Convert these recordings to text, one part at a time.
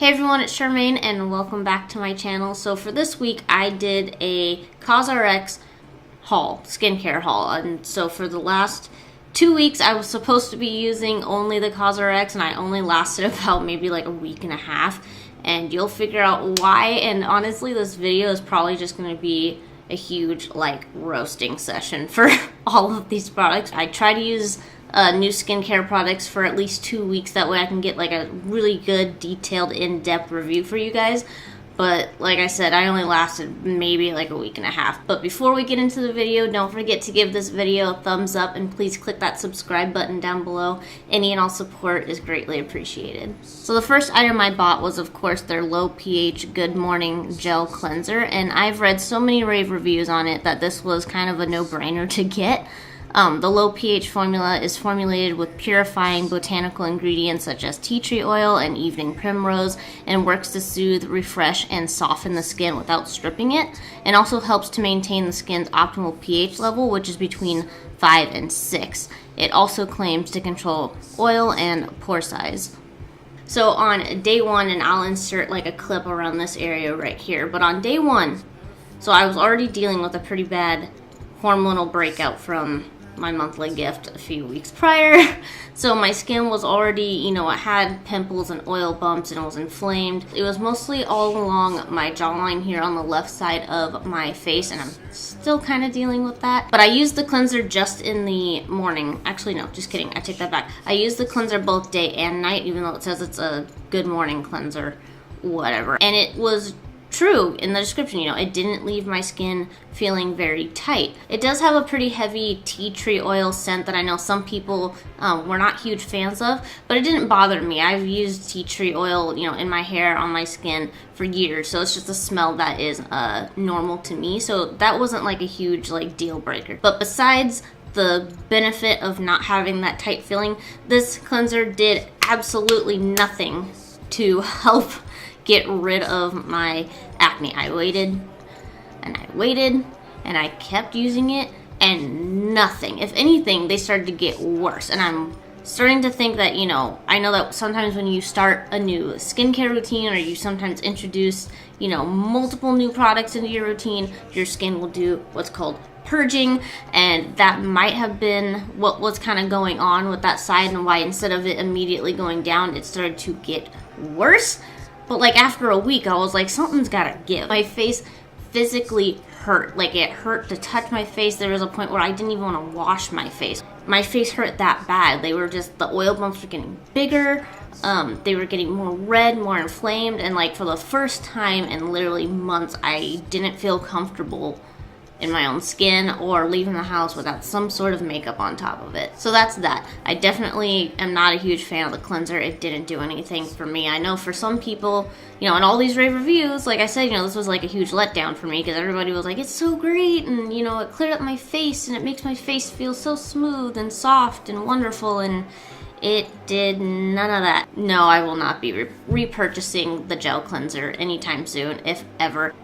Hey everyone, it's Charmaine and welcome back to my channel. So for this week I did a CosRX haul, skincare haul, and so for the last 2 weeks I was supposed to be using only the CosRX and I only lasted about maybe like a week and a half, and you'll figure out why. And honestly, this video is probably just going to be a huge like roasting session for all of these products. I try to use new skincare products for at least 2 weeks. That way I can get like a really good, detailed, in-depth review for you guys. But like I said, I only lasted maybe like a week and a half. But before we get into the video, don't forget to give this video a thumbs up and please click that subscribe button down below. Any and all support is greatly appreciated. So the first item I bought was, of course, their low pH Good Morning Gel Cleanser. And I've read so many rave reviews on it that this was kind of a no-brainer to get. The low pH formula is formulated with purifying botanical ingredients such as tea tree oil and evening primrose, and works to soothe, refresh, and soften the skin without stripping it, and also helps to maintain the skin's optimal pH level, which is between 5 and 6. It also claims to control oil and pore size. So on day one, and I'll insert like a clip around this area right here, but on day one, so I was already dealing with a pretty bad hormonal breakout from my monthly gift a few weeks prior. So my skin was already, it had pimples and oil bumps and it was inflamed. It was mostly all along my jawline here on the left side of my face, and I'm still kind of dealing with that. But I used the cleanser just in the morning. Actually, no, just kidding. I take that back. I used the cleanser both day and night, even though it says it's a good morning cleanser, whatever. And it was true in the description, it didn't leave my skin feeling very tight. It does have a pretty heavy tea tree oil scent that I know some people were not huge fans of, but it didn't bother me. I've used tea tree oil, in my hair, on my skin for years, so it's just a smell that is normal to me. So that wasn't like a huge like deal breaker. But besides the benefit of not having that tight feeling, this cleanser did absolutely nothing to help get rid of my acne. I waited and I waited and I kept using it and nothing. If anything, they started to get worse. And I'm starting to think that, I know that sometimes when you start a new skincare routine, or you sometimes introduce, multiple new products into your routine, your skin will do what's called purging, and that might have been what was kind of going on with that side, and why instead of it immediately going down, it started to get worse. But like after a week, I was like, something's gotta give. My face physically hurt. Like it hurt to touch my face. There was a point where I didn't even want to wash my face. My face hurt that bad. They were just, the oil bumps were getting bigger. They were getting more red, more inflamed. And like for the first time in literally months, I didn't feel comfortable in my own skin or leaving the house without some sort of makeup on top of it. So that's that. I definitely am not a huge fan of the cleanser. It didn't do anything for me. I know for some people, in all these rave reviews, like I said, this was like a huge letdown for me, because everybody was like, it's so great, and it cleared up my face and it makes my face feel so smooth and soft and wonderful, and it did none of that. No, I will not be repurchasing the gel cleanser anytime soon, if ever.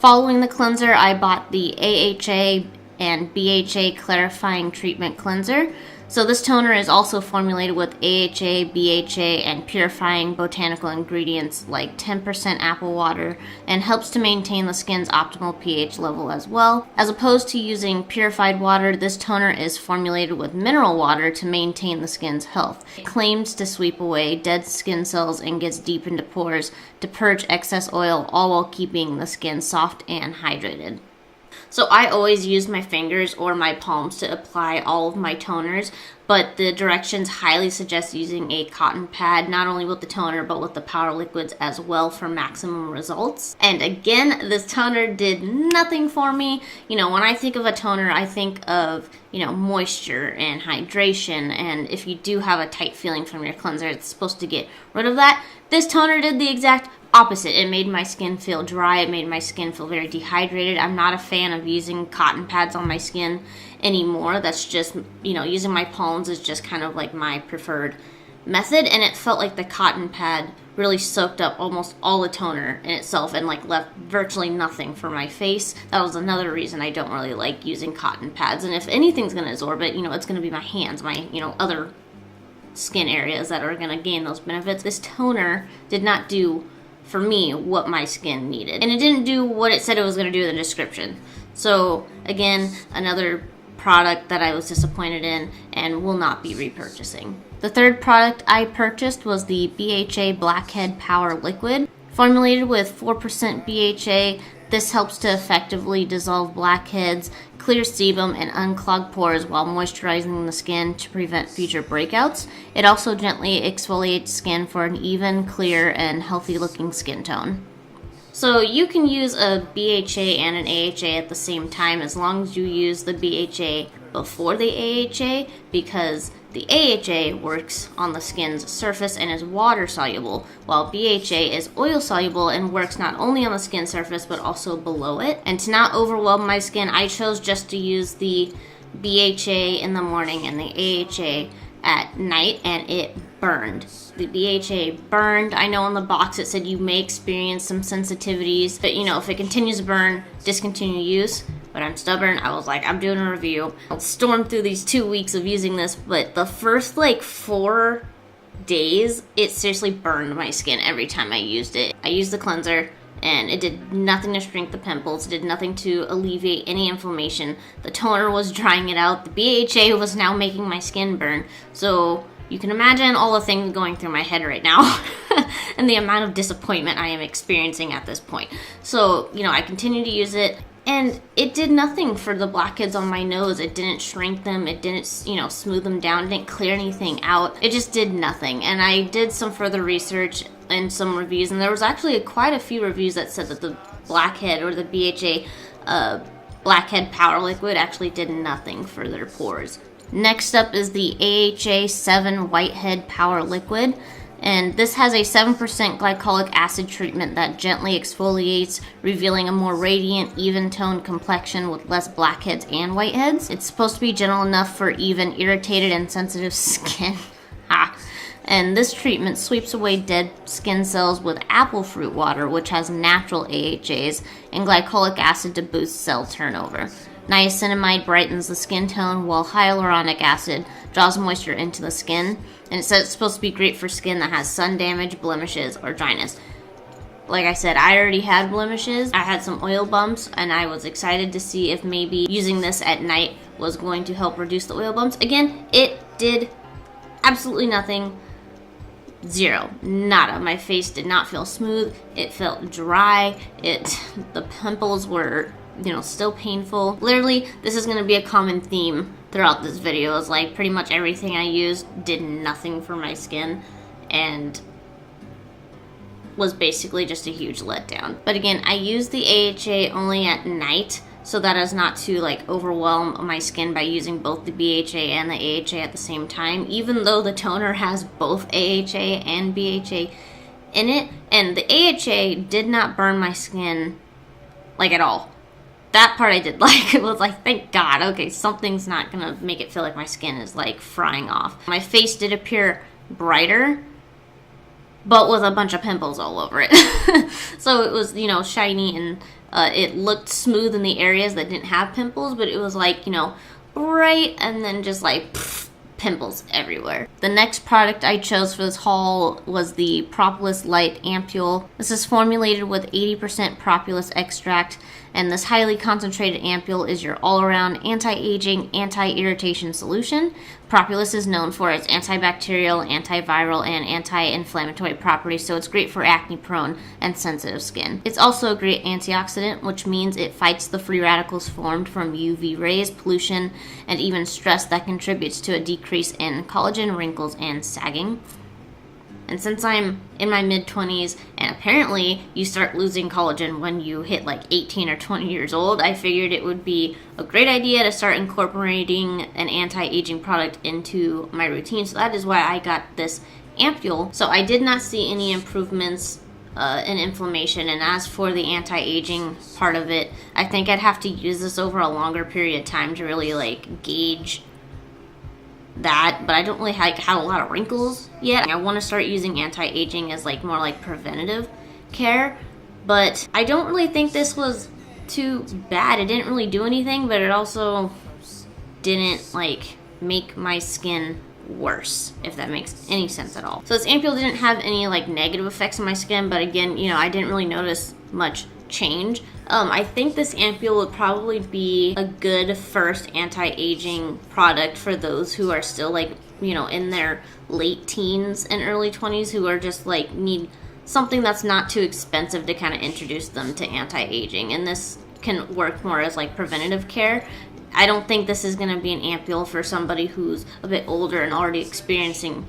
Following the cleanser, I bought the AHA and BHA Clarifying Treatment Cleanser. So this toner is also formulated with AHA, BHA, and purifying botanical ingredients like 10% apple water, and helps to maintain the skin's optimal pH level as well. As opposed to using purified water, this toner is formulated with mineral water to maintain the skin's health. It claims to sweep away dead skin cells and gets deep into pores to purge excess oil, all while keeping the skin soft and hydrated. So I always use my fingers or my palms to apply all of my toners, but the directions highly suggest using a cotton pad, not only with the toner, but with the powder liquids as well for maximum results. And again, this toner did nothing for me. When I think of a toner, I think of, moisture and hydration. And if you do have a tight feeling from your cleanser, it's supposed to get rid of that. This toner did the exact opposite. It made my skin feel dry. It made my skin feel very dehydrated. I'm not a fan of using cotton pads on my skin anymore. That's just, using my palms is just kind of like my preferred method. And it felt like the cotton pad really soaked up almost all the toner in itself and like left virtually nothing for my face. That was another reason I don't really like using cotton pads. And if anything's going to absorb it, it's going to be my hands, my, other skin areas that are going to gain those benefits. This toner did not do for me what my skin needed, and it didn't do what it said it was going to do in the description. So again, another product that I was disappointed in and will not be repurchasing. The third product I purchased was the BHA Blackhead Power Liquid. Formulated with 4% BHA, this helps to effectively dissolve blackheads, clear sebum, and unclog pores while moisturizing the skin to prevent future breakouts. It also gently exfoliates skin for an even, clear, and healthy-looking skin tone. So you can use a BHA and an AHA at the same time as long as you use the BHA before the AHA, because the AHA works on the skin's surface and is water soluble, while BHA is oil soluble and works not only on the skin surface but also below it. And to not overwhelm my skin, I chose just to use the BHA in the morning and the AHA at night, and it burned. The BHA burned. I know on the box it said you may experience some sensitivities, but you know, if it continues to burn, discontinue use. But I'm stubborn. I was like, I'm doing a review. I'll storm through these 2 weeks of using this, but the first like 4 days, it seriously burned my skin every time I used it. I used the cleanser, and it did nothing to shrink the pimples. It did nothing to alleviate any inflammation. The toner was drying it out. The BHA was now making my skin burn. So you can imagine all the things going through my head right now and the amount of disappointment I am experiencing at this point. So, you know, I continue to use it, and it did nothing for the blackheads on my nose. It didn't shrink them. It didn't, you know, smooth them down. It didn't clear anything out. It just did nothing. And I did some further research and some reviews, and there was actually quite a few reviews that said that the blackhead or the BHA Blackhead Power Liquid actually did nothing for their pores. Next up is the AHA 7 Whitehead Power Liquid. And this has a 7% glycolic acid treatment that gently exfoliates, revealing a more radiant, even-toned complexion with less blackheads and whiteheads. It's supposed to be gentle enough for even irritated and sensitive skin. And this treatment sweeps away dead skin cells with apple fruit water, which has natural AHAs, and glycolic acid to boost cell turnover. Niacinamide brightens the skin tone, while hyaluronic acid draws moisture into the skin. And it says it's supposed to be great for skin that has sun damage, blemishes, or dryness. Like I said, I already had blemishes. I had some oil bumps, and I was excited to see if maybe using this at night was going to help reduce the oil bumps. Again, it did absolutely nothing. Zero. Nada. My face did not feel smooth. It felt dry. The pimples were, you know, still painful. Literally, this is going to be a common theme throughout this video. Is like pretty much everything I used did nothing for my skin and was basically just a huge letdown. But again, I used the AHA only at night so that as not to like overwhelm my skin by using both the BHA and the AHA at the same time, even though the toner has both AHA and BHA in it. And the AHA did not burn my skin like at all. That part I did like. It was like, thank God, okay, something's not gonna make it feel like my skin is like frying off. My face did appear brighter, but with a bunch of pimples all over it. So it was, you know, shiny, and it looked smooth in the areas that didn't have pimples, but it was like, you know, bright and then just like pimples everywhere. The next product I chose for this haul was the Propolis Light Ampule. This is formulated with 80% propolis extract, and this highly concentrated ampule is your all-around anti-aging, anti-irritation solution. Propolis is known for its antibacterial, antiviral, and anti-inflammatory properties, so it's great for acne-prone and sensitive skin. It's also a great antioxidant, which means it fights the free radicals formed from UV rays, pollution, and even stress that contributes to a decrease in collagen, wrinkles, and sagging. And since I'm in my mid-20s, and apparently you start losing collagen when you hit like 18 or 20 years old, I figured it would be a great idea to start incorporating an anti-aging product into my routine. So that is why I got this ampule. So I did not see any improvements in inflammation. And as for the anti-aging part of it, I think I'd have to use this over a longer period of time to really like gauge that, but I don't really have a lot of wrinkles yet. I want to start using anti-aging as like more like preventative care, but I don't really think this was too bad. It didn't really do anything, but it also didn't like make my skin worse, if that makes any sense at all. So this ampule didn't have any like negative effects on my skin, but again, you know, I didn't really notice much change. I think this ampule would probably be a good first anti-aging product for those who are still like, you know, in their late teens and early 20s, who are just like need something that's not too expensive to kind of introduce them to anti-aging. And this can work more as like preventative care. I don't think this is going to be an ampule for somebody who's a bit older and already experiencing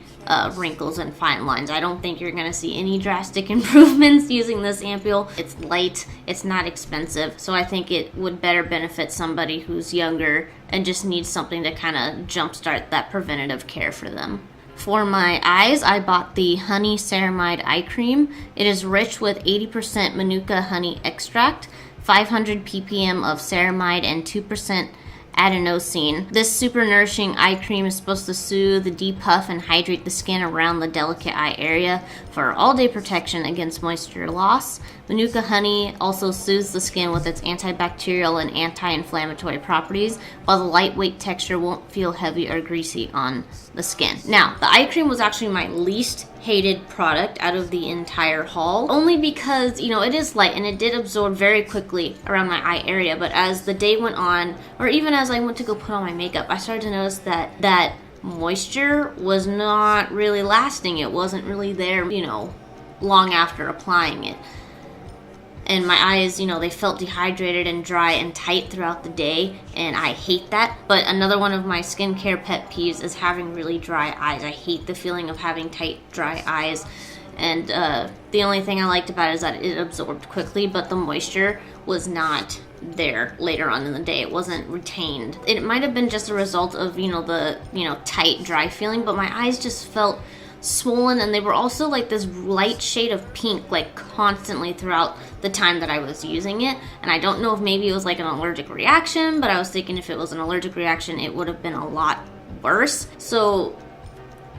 wrinkles and fine lines. I don't think you're going to see any drastic improvements using this ampule. It's light, it's not expensive, so I think it would better benefit somebody who's younger and just needs something to kind of jumpstart that preventative care for them. For my eyes, I bought the Honey Ceramide Eye Cream. It is rich with 80% Manuka honey extract, 500 ppm of ceramide, and 2% adenosine. This super nourishing eye cream is supposed to soothe, depuff, and hydrate the skin around the delicate eye area for all-day protection against moisture loss. Manuka honey also soothes the skin with its antibacterial and anti-inflammatory properties, while the lightweight texture won't feel heavy or greasy on the skin. Now, the eye cream was actually my least hated product out of the entire haul, only because, you know, it is light and it did absorb very quickly around my eye area, but as the day went on, or even as I went to go put on my makeup, I started to notice that moisture was not really lasting. It wasn't really there, you know, long after applying it. And my eyes, you know, they felt dehydrated and dry and tight throughout the day, and I hate that. But another one of my skincare pet peeves is having really dry eyes. I hate the feeling of having tight, dry eyes. And the only thing I liked about it is that it absorbed quickly, but the moisture was not there later on in the day. It wasn't retained. It might have been just a result of, you know, the, you know, tight, dry feeling, but my eyes just felt swollen, and they were also like this light shade of pink like constantly throughout the time that I was using it. And I don't know if maybe it was like an allergic reaction, but I was thinking if it was an allergic reaction it would have been a lot worse. So,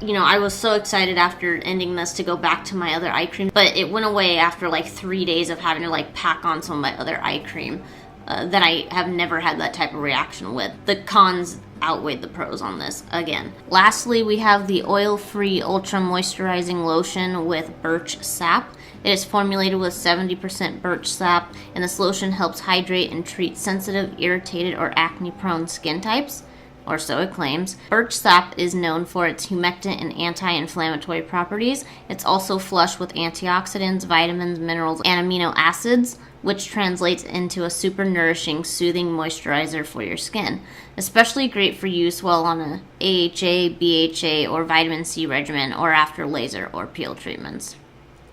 you know, I was so excited after ending this to go back to my other eye cream, but it went away after like 3 days of having to like pack on some of my other eye cream that I have never had that type of reaction with. The cons outweighed the pros on this again. Lastly, we have the oil-free ultra moisturizing lotion with birch sap. It is formulated with 70% birch sap, and this lotion helps hydrate and treat sensitive, irritated, or acne-prone skin types, or so it claims. Birch sap is known for its humectant and anti-inflammatory properties. It's also flush with antioxidants, vitamins, minerals, and amino acids, which translates into a super nourishing, soothing moisturizer for your skin. Especially great for use while on a AHA, BHA, or vitamin C regimen, or after laser or peel treatments.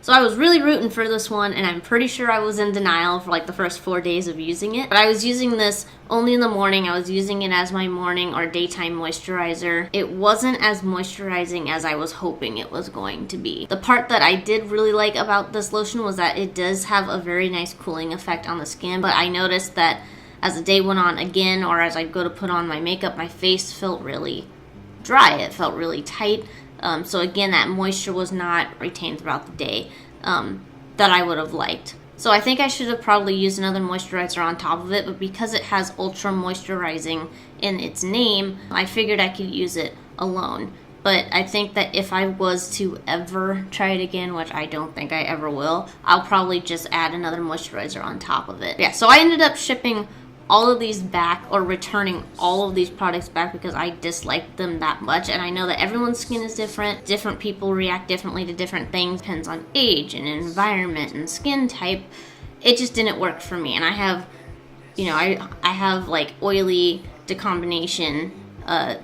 So I was really rooting for this one, and I'm pretty sure I was in denial for like the first 4 days of using it. But I was using this only in the morning. I was using it as my morning or daytime moisturizer. It wasn't as moisturizing as I was hoping it was going to be. The part that I did really like about this lotion was that it does have a very nice cooling effect on the skin, but I noticed that as the day went on again, or as I'd go to put on my makeup, my face felt really dry. It felt really tight. So again, that moisture was not retained throughout the day that I would have liked. So I think I should have probably used another moisturizer on top of it, but because it has ultra moisturizing in its name, I figured I could use it alone. But I think that if I was to ever try it again, which I don't think I ever will, I'll probably just add another moisturizer on top of it. Yeah, so I ended up shipping all of these back, or returning all of these products back, because I disliked them that much. And I know that everyone's skin is different. Different people react differently to different things. Depends on age and environment and skin type. It just didn't work for me. And I have, you know, I have like oily, decombination,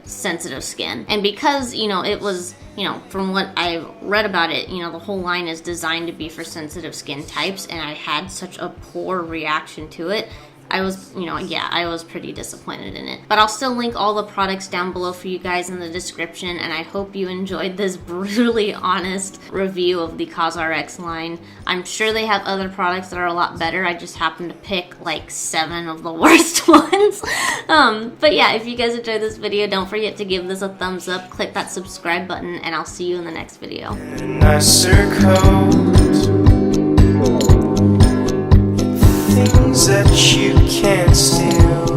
sensitive skin. And because, you know, it was, you know, from what I've read about it, you know, the whole line is designed to be for sensitive skin types, and I had such a poor reaction to it. I was, you know, yeah, I was pretty disappointed in it. But I'll still link all the products down below for you guys in the description, and I hope you enjoyed this brutally honest review of the CosRX line. I'm sure they have other products that are a lot better. I just happened to pick like 7 of the worst ones. But yeah, if you guys enjoyed this video, don't forget to give this a thumbs up, click that subscribe button, and I'll see you in the next video. Things that you can't steal.